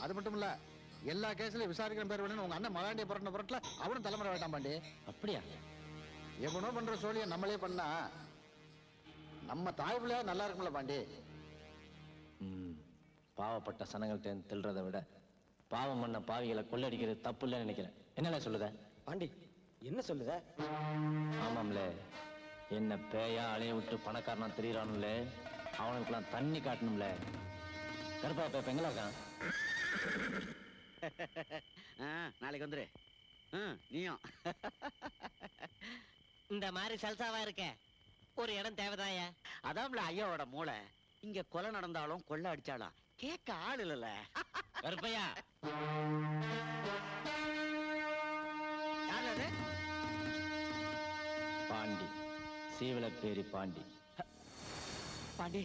அது மட்டும் இல்ல, எல்லா கேஸ்லயும் விசாரிக்கிற பேர் வேணும் உங்க அண்ணன் மகாண்டிய புரட்டின புரட்டல அவனும் தலைமுறை வேண்டாம் பாண்டி. அப்படியா? எவனோ பண்ற சோழிய நம்மளே பண்ணா நம்ம தாய் பிள்ளையா நல்லா இருக்கும்ல பாண்டி. பாவப்பட்ட சனங்கள்ட்ட தில்றதை விட பாவம் பண்ண பாவிகளை கொள்ளடிக்கிறது தப்பு இல்லைன்னு நினைக்கிறேன். என்னல சொல்லுத பாண்டி? என்ன சொல்லுத? ஆமாம்ல, என்ன பேயா அலைய விட்டு பணக்காரனா தெரியறானுல, அவனுக்குலாம் தண்ணி காட்டணும்ல. கருப்பா இப்ப எங்களா இருக்கான்? நாளைக்கு வந்துரு. நீயும் இந்த மாதிரி சல்சாவா இருக்க ஒரு இடம் தேவைதாயா? அதான்ல ஐயாவோட மூளை. இங்க கொலை நடந்தாலும் கொள்ளை அடிச்சாலும் கேட்க ஆள் இல்ல. கருப்பையா பாண்டி, சீவலப்பேரி பாண்டி. பாண்டி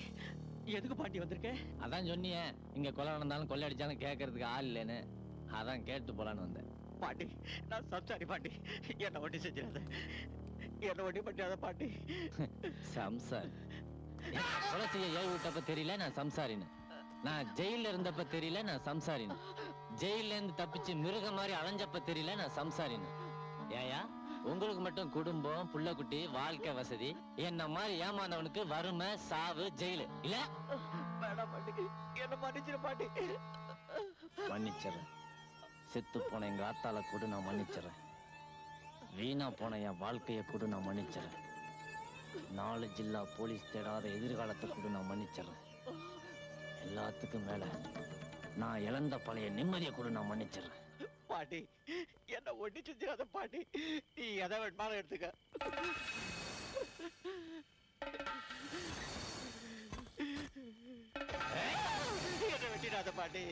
எதுக்கு பாண்டி வந்திருக்க? அதான் சொன்னிய, இங்க கொலை நடந்தாலும் கொள்ளை அடிச்சாலும் கேட்கறதுக்கு ஆள் இல்லைன்னு. அதான் கேட்டு போலான்னு வந்தேன். பாண்டி நான் சம்சாரி பாண்டி, என்ன ஒண்டி செஞ்சிடாத, என்ன ஒண்டி பண்ணிடாத பாண்டி. சம்சார் கொலை செய்ய ஏவி விட்டப்ப தெரியல நான் சம்சாரின்னு, நான் ஜெயில இருந்தப்ப தெரியல நான் சம்சாரின்னு, ஜெயில இருந்து தப்பிச்சு மிருக மாதிரி அலைஞ்சப்ப தெரியல நான் சம்சாரின்னு. ஏயா உங்களுக்கு மட்டும் குடும்பம் புள்ள குட்டி வாழ்க்கை வசதி, என்ன மாதிரி ஏமாந்தவனுக்கு வறுமை சாவு ஜெயிலு இல்ல? என்ன மன்னிச்சிரு பாண்டி. மன்னிச்சிடறேன். செத்து போன எங்க ஆத்தால கூட நான் மன்னிச்சிடறேன். வீணா போன என் வாழ்க்கைய கூட நான் மன்னிச்சிடறேன். 4 ஜில்லா போலீஸ் தேடாத எதிர்காலத்தை கூட நான் மன்னிச்சிடறேன். எல்லாத்துக்கும் மேல நான் இழந்த பழைய நிம்மதியை கூட நான் மன்னிச்சிடறேன். பாண்டி என்ன ஒண்டி செஞ்சிடாத பாண்டி, நீ எதை வேணுமாலும் எடுத்துக்க. என்ன வெட்டிடாத பாண்டி.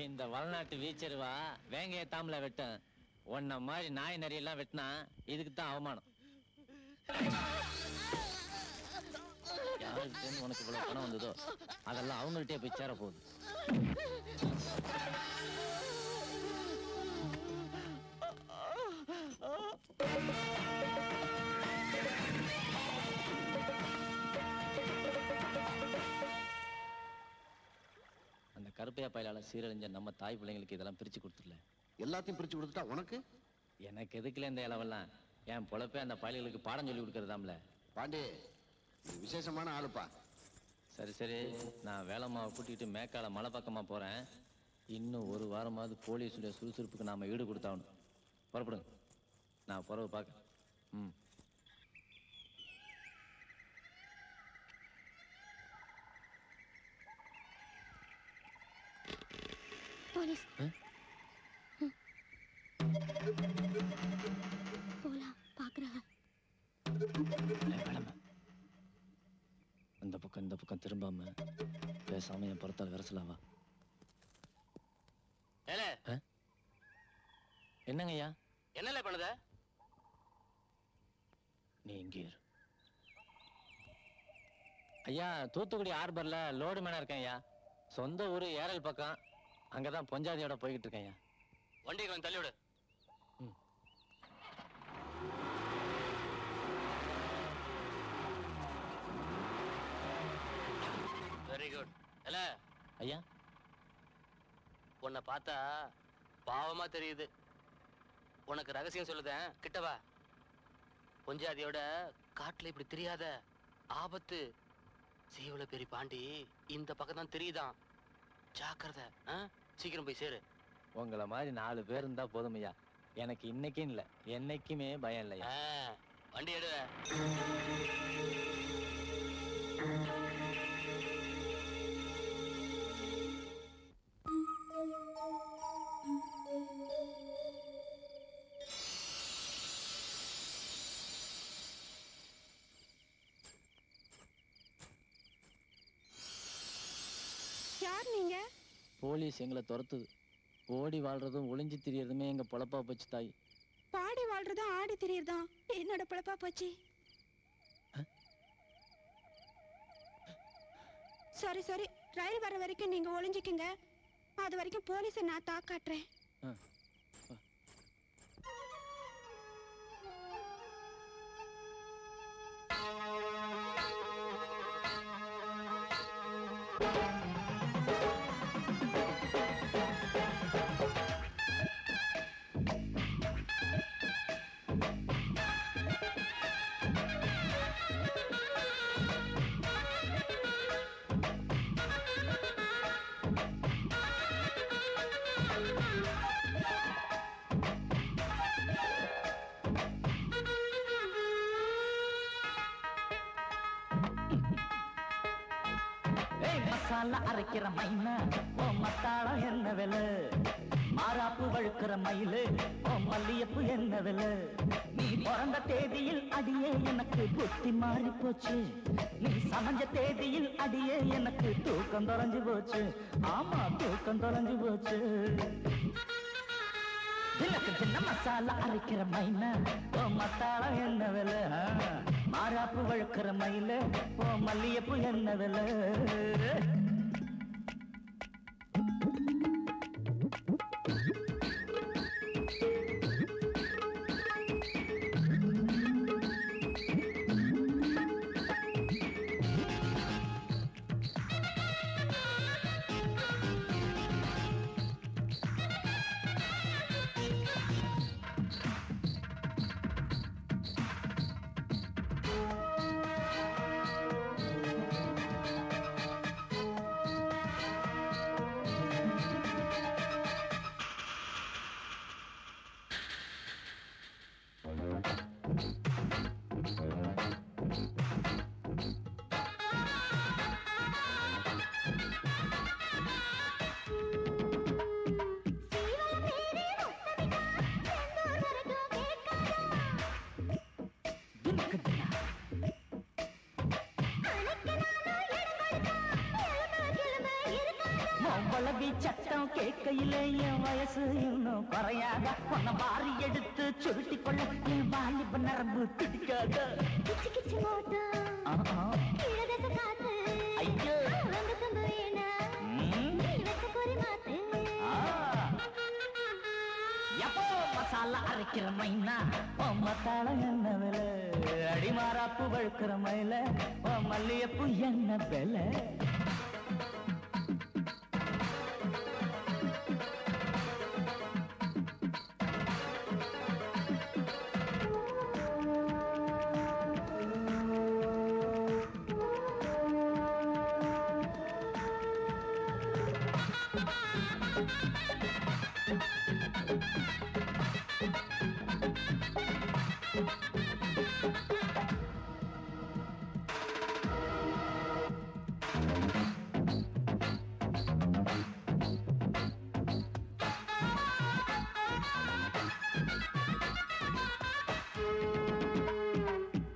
இந்த வளநாட்டு வீச்சருவா வேங்கைய தாமல வெட்டும். உன்ன மாதிரி நாய் நரி எல்லாம் வெட்டினா இதுக்கு தான் அவமானம். யாருக்கு உனக்கு இவ்வளவு பணம் வந்ததோ அதெல்லாம் அவங்கள்ட்டே போய் சேர போகுது. அந்த கருப்பையா பயிலால சீரழிஞ்ச நம்ம தாய் பிள்ளைங்களுக்கு இதெல்லாம் பிரிச்சு கொடுத்துடல. எல்லாத்தையும் பிரிச்சு கொடுத்துட்டா உனக்கு? எனக்கு எதுக்குல இந்த இளவெல்லாம்? என் பொழப்பே அந்த பயல்களுக்கு பாடம் சொல்லி கொடுக்கறதாம்ல. பாண்டி விசேஷமான ஆளுப்பா. சரி சரி, நான் வேலைம்மாவை கூட்டிகிட்டு மேக்கால மலை பக்கமா போறேன். இன்னும் 1 வாரமாவது போலீஸுடைய சுறுசுறுப்புக்கு நாம ஈடு கொடுத்தாகணும். புறப்படுங்க, நான் புறவு பார்க்க. போலீஸ் போலாம் பாக்குறாங்க. அந்த பக்கம் இந்த பக்கம் திரும்பாம பேசாம என் புறத்தால் விரசலாவா? என்னங்கய்யா? என்னல பண்ணுத? நீ இங்கே இரு. ஐயா, தூத்துக்குடி ஹார்பர்ல லோடு மேனா இருக்கேன் ஐயா. சொந்த ஊரு ஏரல் பக்கம். அங்கதான் பொஞ்சாதியோட போய்கிட்டு இருக்கேன் ஐயா. வண்டியை கொஞ்சம் தள்ளி விடு. Very good. இல்ல ஐயா, உன்னை பார்த்தா பாவமா தெரியுது. உனக்கு ரகசியம் சொல்லுதேன், கிட்டவா. பொஞ்சாதியோட காட்டுல இப்படி தெரியாத, ஆபத்து. சீவல பெரிய பாண்டி இந்த பக்கம் தான் தெரியுதான். ஜாக்கிரதை. சீக்கிரம் போய் சேரு. உங்களை மாதிரி 4 பேர் இருந்தா போதும் ஐயா. எனக்கு இன்னைக்கும் இல்ல, என்னைக்குமே பயம் இல்லையா. வண்டி எடு. யார் நீங்க? போலீஸ் எங்களை துரத்துது. ஓடி வாழ்றதும் ஒளிஞ்சு திரியறதுமே எங்க பொழப்பா போச்சு தாய். பாடி வாழ்றதும் ஆடி திரியறதும் என்னோட பொழப்பா போச்சு. சரி சரி, ரயில் வர வரைக்கும் நீங்க ஒளிஞ்சுக்குங்க. அது வரைக்கும் போலீஸை நான் தாக்காட்டுறேன். மசாலா அரைக்கிற மைனா ஓ மத்தாளம் என்ன விலை மாறாப்பு வழுக்கிற மயிலு ஓ மல்லியப்பு என்ன விலை நீ பிறந்த தேதியில் அடியே எனக்கு புத்தி மாறி போச்சு நீ சமைஞ்ச தேதியில் அடியே எனக்கு தூக்கம் தொலைஞ்சு போச்சு ஆமா தூக்கம் தொலைஞ்சு போச்சு எனக்கு சின்ன மசாலா அரைக்கிற மைனா ஓ மத்தாளம் என்ன விலை மாறாப்பு வழுக்கிற மயிலு ஓ மல்லியப்பு என்ன விலை சட்டம் கேட்கையில என் வயசு இன்னும் குறையாத உன்னை வாரி எடுத்து சுருட்டி கொள்ள என் வாலிப நரம்பு துடிக்காத ஐயோ எப்போ மசாலா அரைக்கிற மைனா ஓ மத்தாளம் என்ன விலை அடிமாராப்பு வழுக்கிற மயில ஓ மல்லியப்பு என்ன விலை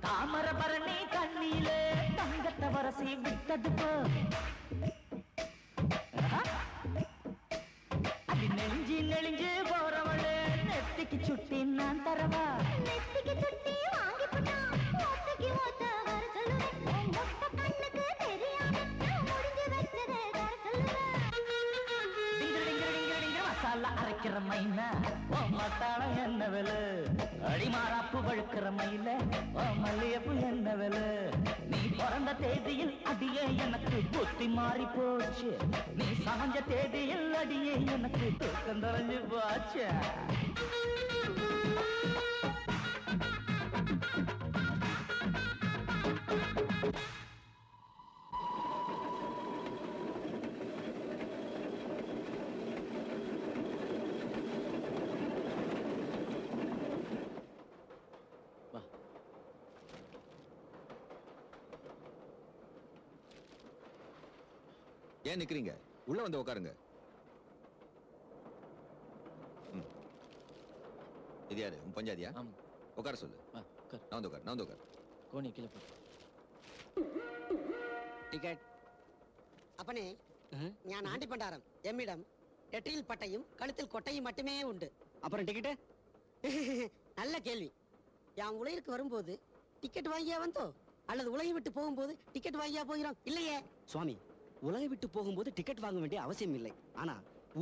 தாமரபரணி கண்ணிலே தங்கத்தை வரசி விட்டது போ அது நெளிஞ்சு நெளிஞ்சு போறவளே நெத்திக்கு சுட்டி நான் தரவா நெத்திக்கு சுட்டி வாங்கி போட்டா ஓத்தக்கு ஓத்த வர சொல்லுவேன் மொத்த கண்ணுக்கு தெரியாம முடிஞ்சு வச்சதே வர சொல்லுவேன் டிங்க மசாலா அரைக்கிற மைனா ஓ மத்தாளம் என்ன விலை அடிமாராப்பு வழுக்கிற மயில ஓ மல்லியப்பு என்ன விலை நீ பிறந்த தேதியில் அடியே எனக்கு புத்தி மாறி போச்சு நீ சமைஞ்ச தேதியில் அடியே எனக்கு தூக்கம் தொலைஞ்சு போச்சு ஏன் நிக்கிறீங்க உள்ள வந்து உட்காருங்க இது யாரு உன் பஞ்சாதியா உட்கார சொல்லு நான் வந்து உட்கார் நான் வந்து உட்கார் கோணி கீழே போ ടിക്കറ്റ് அப்பனே ഞാൻ ആണ്ടിപ്പണ്ടാരം എമ്മിടം എട്ടിയിൽ പട്ടയും കഴുത്തിൽ കൊട്ടയും மட்டுமே உண்டு அப்புறம் டிக்கெட் நல்ல கேள்வி யான் உலகிற்கு வரும்போது டிக்கெட் வாங்கியா வந்தோ அல்லது உலகை விட்டு போகும்போது டிக்கெட் வாங்கியா போகிறோம் இல்லையே சுவாமி உலகை விட்டு போகும்போது டிக்கெட் வாங்க வேண்டிய அவசியம் இல்லை ஆனா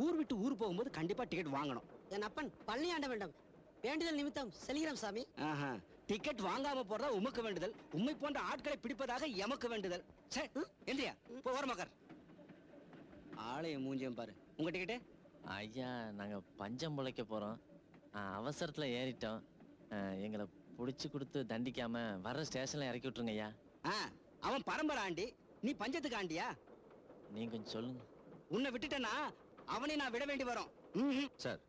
ஊர் விட்டு ஊர் போகும்போது கண்டிப்பா டிக்கெட் வாங்கணும் என் அப்பன் பழனி ஆண்ட வேண்டும் வேண்டுதல் நிமித்தம் செல்கிறோம் சாமி டிக்கெட் வாங்காம போறதா உமக்கு வேண்டுதல் உண்மை போன்ற ஆட்களை பிடிப்பதாக எமக்கு வேண்டுதல் எந்திரியா போ ஓரமாக்கார் ஆலயம் மூஞ்சியம் பாரு உங்க டிக்கெட்டு ஐயா நாங்க பஞ்சம் பிழைக்க போறோம் அவசரத்துல ஏறிட்டோம் எங்களை புடிச்சு கொடுத்து தண்டிக்காம வர்ற ஸ்டேஷன்ல இறக்கி விட்டுருங்க ஐயா அவன் பரம்பரை ஆண்டி நீ பஞ்சத்துக்கு ஆண்டியா நீங்க கொஞ்சம் சொல்லுங்க உன்னை விட்டுட்டேன்னா அவனை நான் விட வேண்டி வரும் சார்